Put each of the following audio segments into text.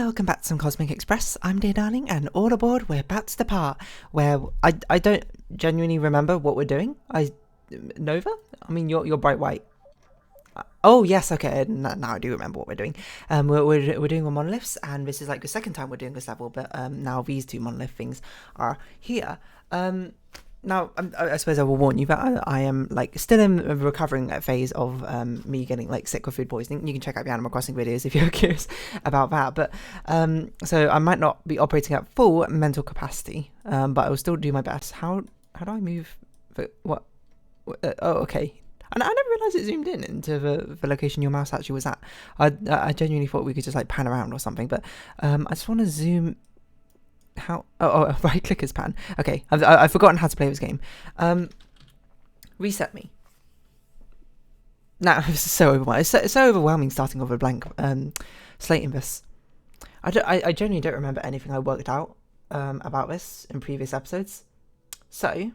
Welcome back to some Cosmic Express. I'm Dear Darling, and all aboard, we're about to depart. Where I don't genuinely remember what we're doing. Nova? I mean, you're bright white. Oh yes, okay. Now I do remember what we're doing. We're doing monoliths, and this is like the second time we're doing this level. But now these two monolith things are here. Now, I suppose I will warn you that I am like still in a recovering phase of me getting like sick with food poisoning. You can check out the Animal Crossing videos if you're curious about that. But so I might not be operating at full mental capacity, but I will still do my best. How do I move? What? Oh, okay. And I never realised it zoomed in into the location your mouse actually was at. I genuinely thought we could just like pan around or something. But I just want to zoom. How? Oh, right click is pan. Okay, I've forgotten how to play this game. Reset me. Nah, this is so overwhelming. It's so overwhelming starting with a blank slate in this. I genuinely don't remember anything I worked out about this in previous episodes. So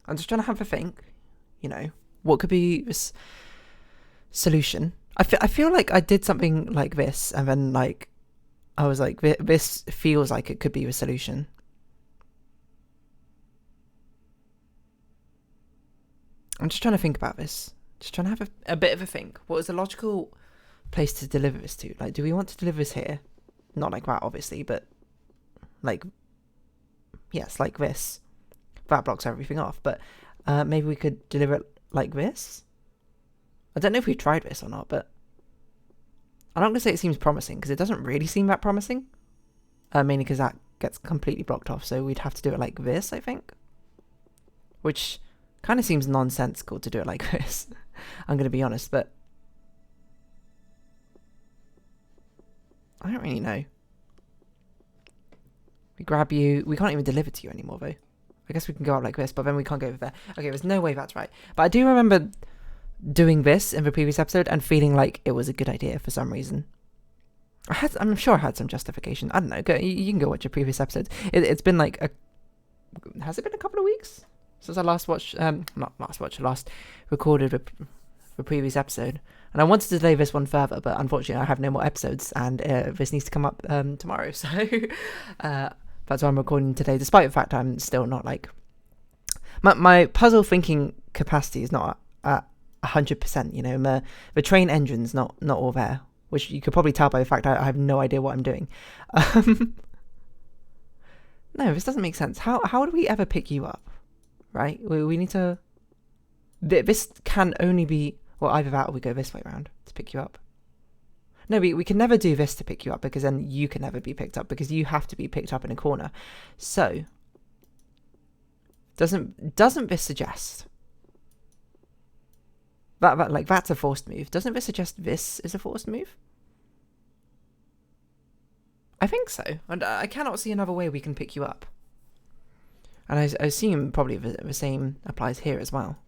I'm just trying to have a think. You know, what could be this solution? I feel like I did something like this, and then like. I was like, this feels like it could be a solution. I'm just trying to think about this. Just trying to have a bit of a think. What is the logical place to deliver this to? Like, do we want to deliver this here? Not like that, obviously, but like, yes, like this. That blocks everything off. But maybe we could deliver it like this? I don't know if we've tried this or not, but I'm not going to say it seems promising, because it doesn't really seem that promising. Mainly because that gets completely blocked off, so we'd have to do it like this, I think. Which kind of seems nonsensical to do it like this. I'm going to be honest, but I don't really know. We grab you. We can't even deliver to you anymore, though. I guess we can go up like this, but then we can't go over there. Okay, there's no way that's right. But I do remember doing this in the previous episode and feeling like it was a good idea for some reason. I'm sure I had some justification. I don't know. You can go watch your previous episodes. It's been like has it been a couple of weeks since I last recorded the previous episode? And I wanted to delay this one further, but unfortunately I have no more episodes, and this needs to come up tomorrow. So that's why I'm recording today, despite the fact I'm still not like my puzzle thinking capacity is not at 100%, you know. The train engine's not all there, which you could probably tell by the fact I have no idea what I'm doing. No, this doesn't make sense. How do we ever pick you up, right? We need to. This can only be, well, either that or we go this way around to pick you up. No, we can never do this to pick you up, because then you can never be picked up, because you have to be picked up in a corner. So doesn't this suggest that like that's a forced move? Doesn't this suggest this is a forced move? I think so, and I cannot see another way we can pick you up. And I assume probably the same applies here as well.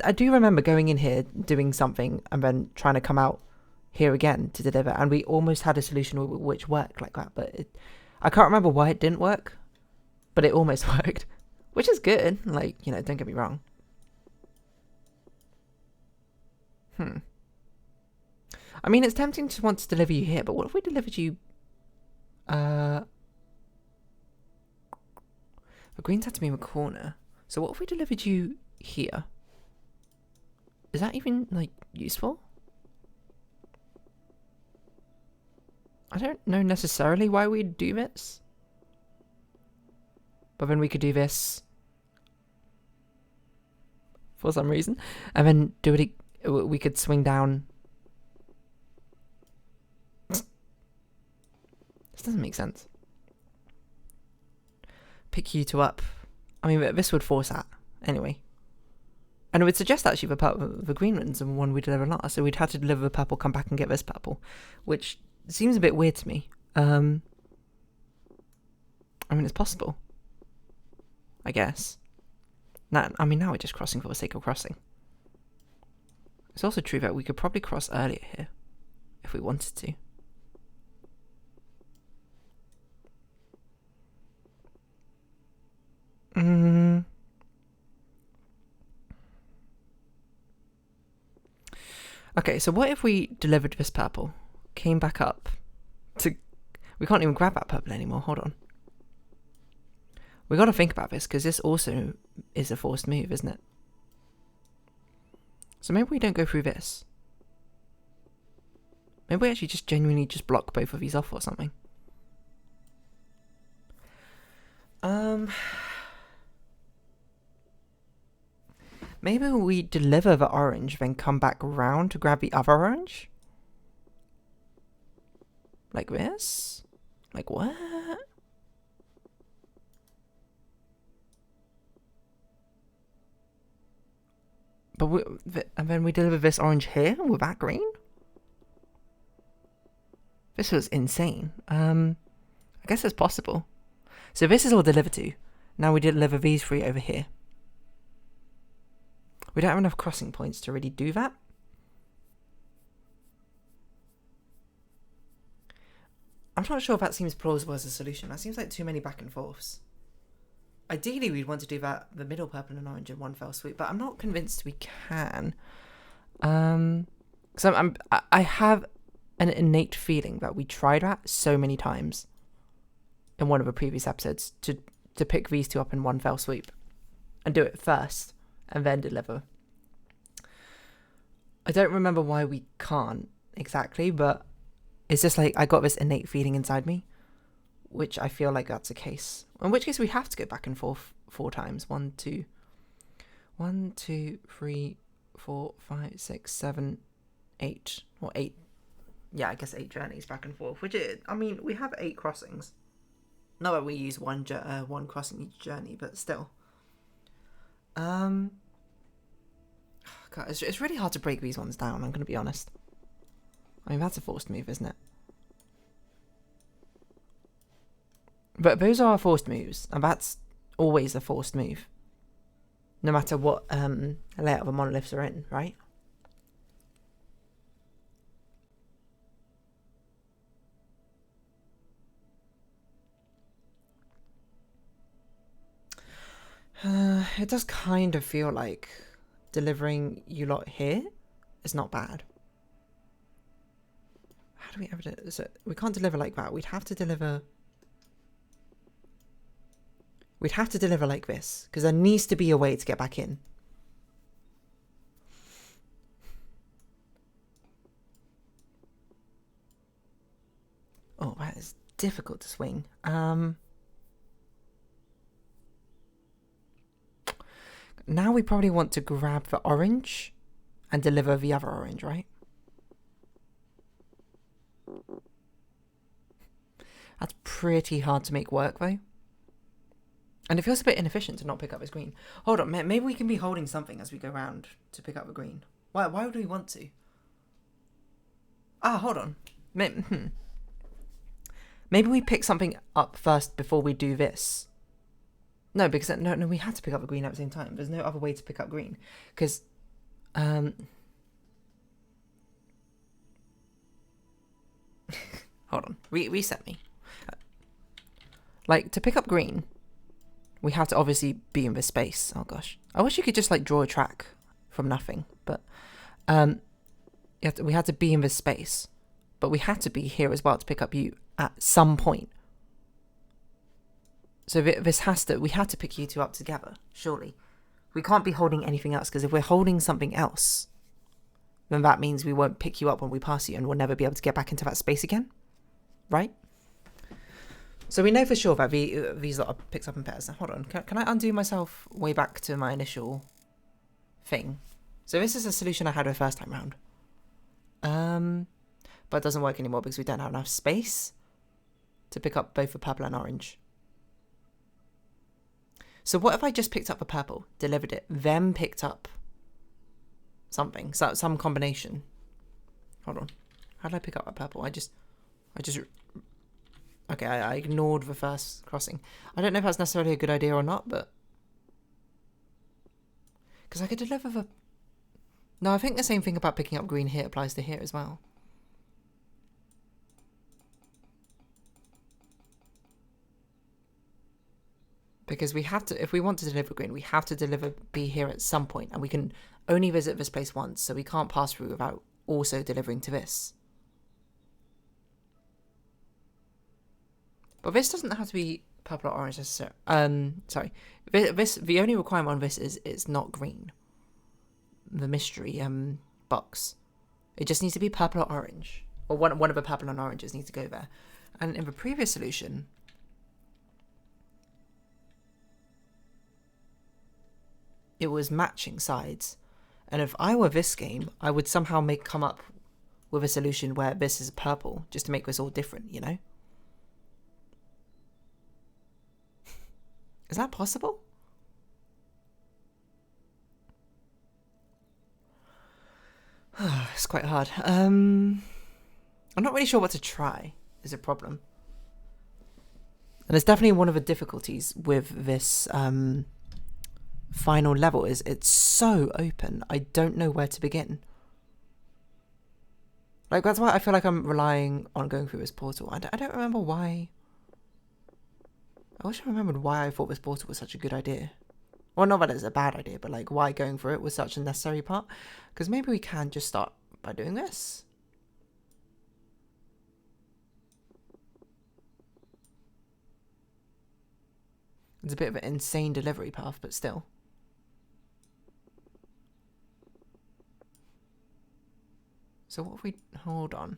I do remember going in here, doing something, and then trying to come out here again to deliver, and we almost had a solution which worked like that, but I can't remember why it didn't work, but it almost worked, which is good, like, you know, don't get me wrong. I mean, it's tempting to want to deliver you here, but what if we delivered you... The greens had to be in the corner, so what if we delivered you here? Is that even, like, useful? I don't know necessarily why we'd do this. But then we could do this for some reason, and then do it. We could swing down. This doesn't make sense. Pick you two up. I mean, this would force that anyway. And it would suggest actually the green ones and one we deliver last. So we'd have to deliver the purple, come back and get this purple, which seems a bit weird to me. I mean, it's possible, I guess. Now we're just crossing for the sake of crossing. It's also true that we could probably cross earlier here if we wanted to. Okay, so what if we delivered this purple, came back up to... We can't even grab that purple anymore. Hold on. We got to think about this, because this also is a forced move, isn't it? So maybe we don't go through this. Maybe we actually just genuinely just block both of these off or something. Maybe we deliver the orange, then come back around to grab the other orange? Like this? Like what? But and then we deliver this orange here with that green? This was insane. I guess it's possible. So this is all delivered to. Now we deliver these three over here. We don't have enough crossing points to really do that. I'm not sure if that seems plausible as a solution. That seems like too many back and forths. Ideally, we'd want to do that, the middle purple and orange in one fell swoop, but I'm not convinced we can. So I have an innate feeling that we tried that so many times in one of the previous episodes to pick these two up in one fell swoop and do it first and then deliver. I don't remember why we can't exactly, but it's just like I got this innate feeling inside me, which I feel like that's the case. In which case we have to go back and forth 4 times. 1, 2, 3, 4, 5, 6, 7, 8. Or 8. Yeah, I guess 8 journeys back and forth. Which is, I mean, we have 8 crossings. Not that we use one crossing each journey, but still. God, it's really hard to break these ones down, I'm going to be honest. I mean, that's a forced move, isn't it? But those are forced moves, and that's always a forced move. No matter what layout of the monoliths are in, right? It does kind of feel like delivering you lot here is not bad. How do we ever do it? So we can't deliver like that. We'd have to deliver like this, because there needs to be a way to get back in. Oh, that is difficult to swing. Now we probably want to grab the orange and deliver the other orange, right? That's pretty hard to make work, though. And it feels a bit inefficient to not pick up this green. Hold on, maybe we can be holding something as we go around to pick up the green. Why would we want to? Hold on. Maybe we pick something up first before we do this. No, because no, we had to pick up the green at the same time. There's no other way to pick up green. Because, hold on. Reset me. Like, to pick up green, we have to obviously be in this space. Oh, gosh. I wish you could just, like, draw a track from nothing. But, we had to be in this space. But we had to be here as well to pick up you at some point. So we had to pick you two up together, surely. We can't be holding anything else, because if we're holding something else, then that means we won't pick you up when we pass you, and we'll never be able to get back into that space again. Right? So we know for sure that these lot are picked up in pairs. Now, hold on. Can I undo myself way back to my initial thing? So this is a solution I had the first time round. But it doesn't work anymore because we don't have enough space to pick up both the purple and orange. So what if I just picked up the purple, delivered it, then picked up something, some combination? Hold on. How did I pick up that purple? Okay, I ignored the first crossing. I don't know if that's necessarily a good idea or not, but... Because I could deliver the... No, I think the same thing about picking up green here applies to here as well. Because we have to, if we want to deliver green, we have to be here at some point, and we can only visit this place once, so we can't pass through without also delivering to this. But this doesn't have to be purple or orange necessarily. Sorry. The only requirement on this is it's not green. The mystery box. It just needs to be purple or orange. Or one of the purple and oranges needs to go there. And in the previous solution, it was matching sides. And if I were this game, I would somehow come up with a solution where this is purple, just to make this all different, you know? Is that possible? It's quite hard. I'm not really sure what to try, is a problem. And it's definitely one of the difficulties with this final level is it's so open. I don't know where to begin. Like, that's why I feel like I'm relying on going through this portal. I don't remember why. I wish I remembered why I thought this portal was such a good idea. Well, not that it's a bad idea, but like why going through it was such a necessary part. Because maybe we can just start by doing this. It's a bit of an insane delivery path, but still. So what if we... Hold on.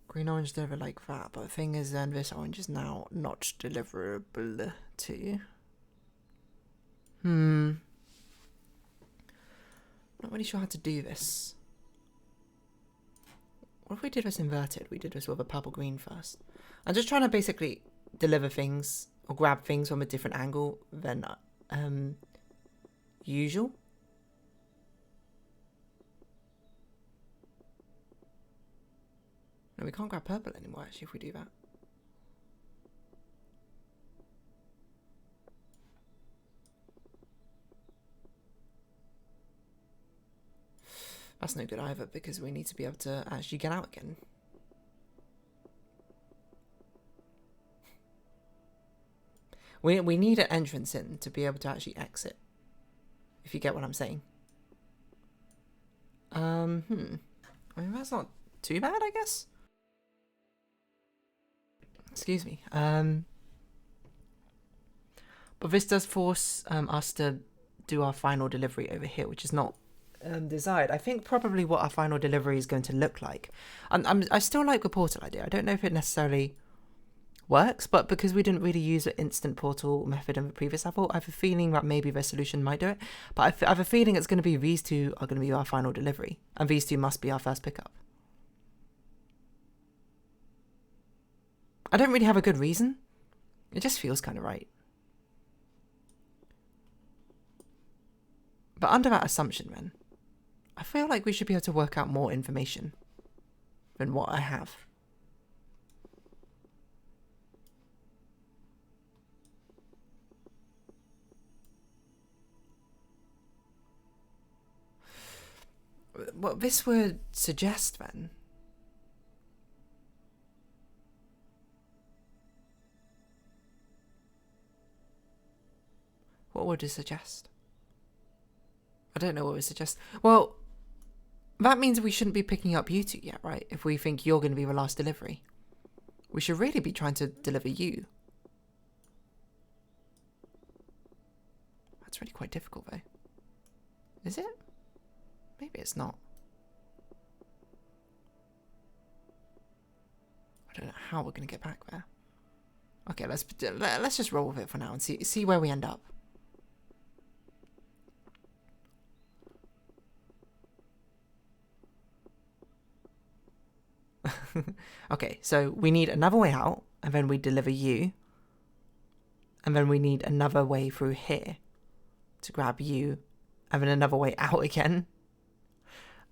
Green orange deliver like that, but the thing is then this orange is now not deliverable to you. Not really sure how to do this. What if we did this inverted? We did this with a purple green first. I'm just trying to basically deliver things or grab things from a different angle than usual. No, we can't grab purple anymore actually if we do that. That's no good either because we need to be able to actually get out again. We need an entrance in to be able to actually exit. If you get what I'm saying. I mean, that's not too bad, I guess. Excuse me. But this does force us to do our final delivery over here, which is not desired. I think probably what our final delivery is going to look like. I still like the portal idea. I don't know if it necessarily works, but because we didn't really use the instant portal method in the previous level, I have a feeling that maybe the solution might do it. But I have a feeling it's going to be these two are going to be our final delivery, and these two must be our first pickup. I don't really have a good reason. It just feels kind of right. But under that assumption, then, I feel like we should be able to work out more information than what I have. What this would suggest, then, what would it suggest? I don't know what it would suggest. Well, that means we shouldn't be picking up you two yet, right? If we think you're going to be the last delivery. We should really be trying to deliver you. That's really quite difficult, though. Is it? Maybe it's not. I don't know how we're going to get back there. Okay, let's just roll with it for now and see where we end up. Okay, so we need another way out, and then we deliver you. And then we need another way through here to grab you, and then another way out again.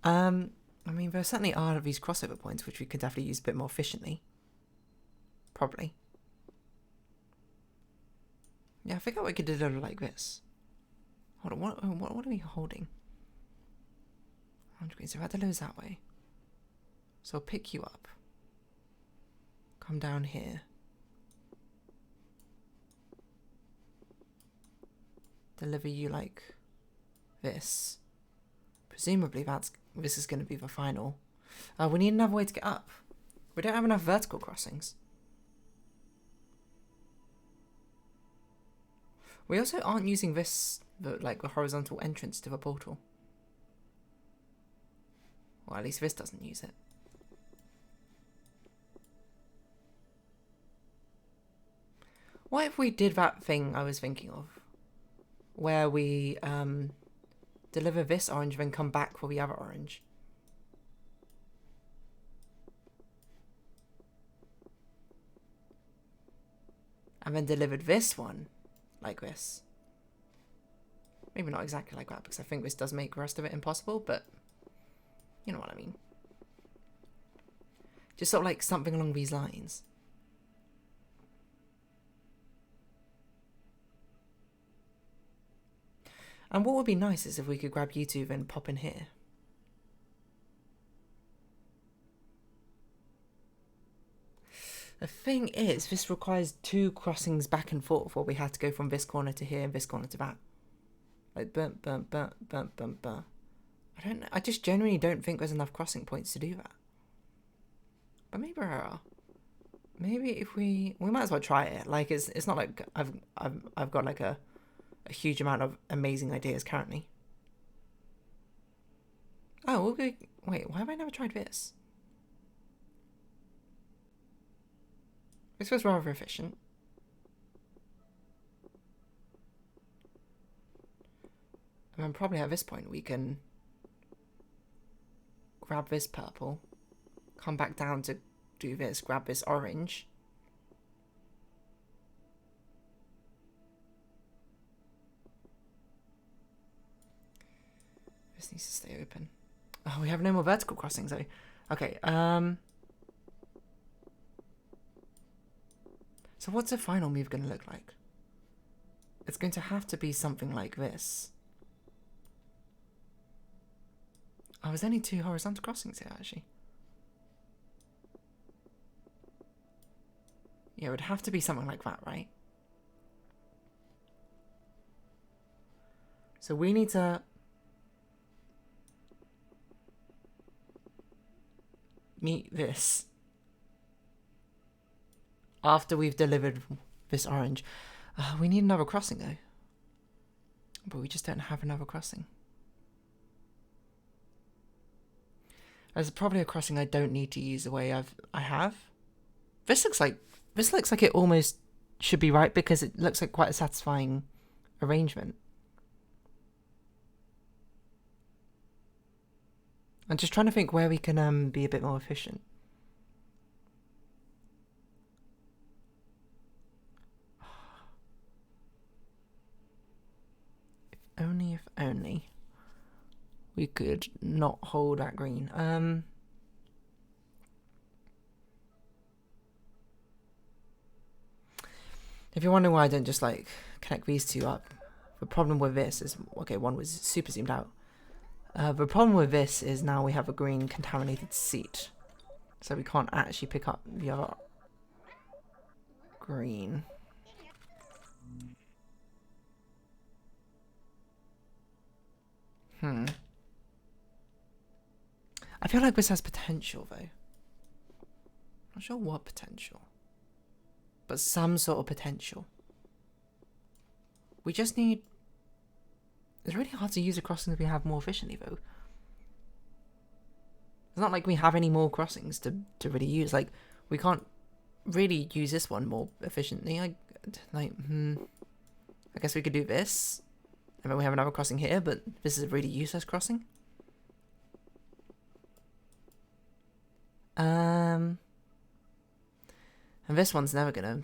I mean, there certainly are these crossover points, which we could definitely use a bit more efficiently. Probably. Yeah, I figure we could deliver like this. Hold on, what are we holding? 100 green, so that delivers that way. So I'll pick you up. Come down here. Deliver you like this. Presumably this is going to be the final. We need another way to get up. We don't have enough vertical crossings. We also aren't using this, the horizontal entrance to the portal. Well, at least this doesn't use it. What if we did that thing I was thinking of? Where we deliver this orange, then come back for the other orange. And then delivered this one like this. Maybe not exactly like that, because I think this does make the rest of it impossible, but you know what I mean. Just sort of like something along these lines. And what would be nice is if we could grab you two and pop in here. The thing is, this requires 2 crossings back and forth, where we have to go from this corner to here and this corner to that. Like, bump, bump, bump, bump, bump, bump. I don't know. I just genuinely don't think there's enough crossing points to do that. But maybe there are. Maybe if we might as well try it. Like, it's not like I've got like a huge amount of amazing ideas currently. Oh, we'll go. Wait, why have I never tried this? This was rather efficient. And then probably at this point we can grab this purple, come back down to do this, grab this orange. This needs to stay open. Oh, we have no more vertical crossings though. Okay, so what's the final move going to look like? It's going to have to be something like this. Oh, there's only 2 horizontal crossings here, actually. Yeah, it would have to be something like that, right? So we need to meet this after we've delivered this orange. We need another crossing though. But we just don't have another crossing. There's probably a crossing I don't need to use the way I have. This looks like it almost should be right, because it looks like quite a satisfying arrangement. I'm just trying to think where we can be a bit more efficient. If only we could not hold that green. If you're wondering why I don't just like connect these 2 up, the problem with this is, okay, one was super zoomed out. The problem with this is now we have a green contaminated seat, so we can't actually pick up the other green. I feel like this has potential though. Not sure what potential, but some sort of potential. We just need... It's really hard to use a crossing if we have more efficiently though. It's not like we have any more crossings to really use. Like, we can't really use this one more efficiently. I guess we could do this. And then we have another crossing here, but this is a really useless crossing. And this one's never gonna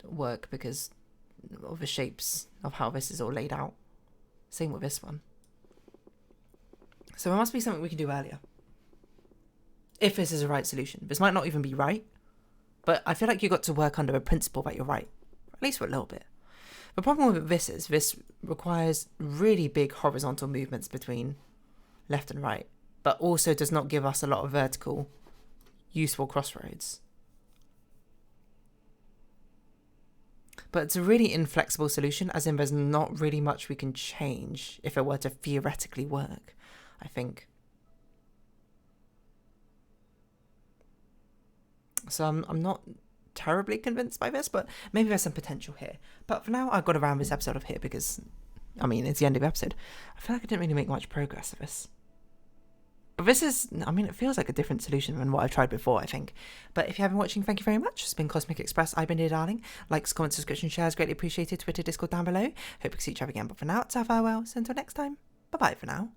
work because of the shapes of how this is all laid out. Same with this one. So it must be something we can do earlier. If this is the right solution. This might not even be right, but I feel like you got to work under a principle that you're right. At least for a little bit. The problem with this is this requires really big horizontal movements between left and right, but also does not give us a lot of vertical, useful crossroads. But it's a really inflexible solution, as in there's not really much we can change if it were to theoretically work, I think. So I'm not terribly convinced by this, but maybe there's some potential here. But for now, I've got to round this episode off here because, I mean, it's the end of the episode. I feel like I didn't really make much progress with this. But this is, I mean, it feels like a different solution than what I've tried before, I think. But if you have been watching, thank you very much. It's been Cosmic Express. I've been Dear Darling. Likes, comments, subscription, shares, greatly appreciated. Twitter, Discord down below. Hope we see each other again. But for now, it's our farewell. So until next time, bye-bye for now.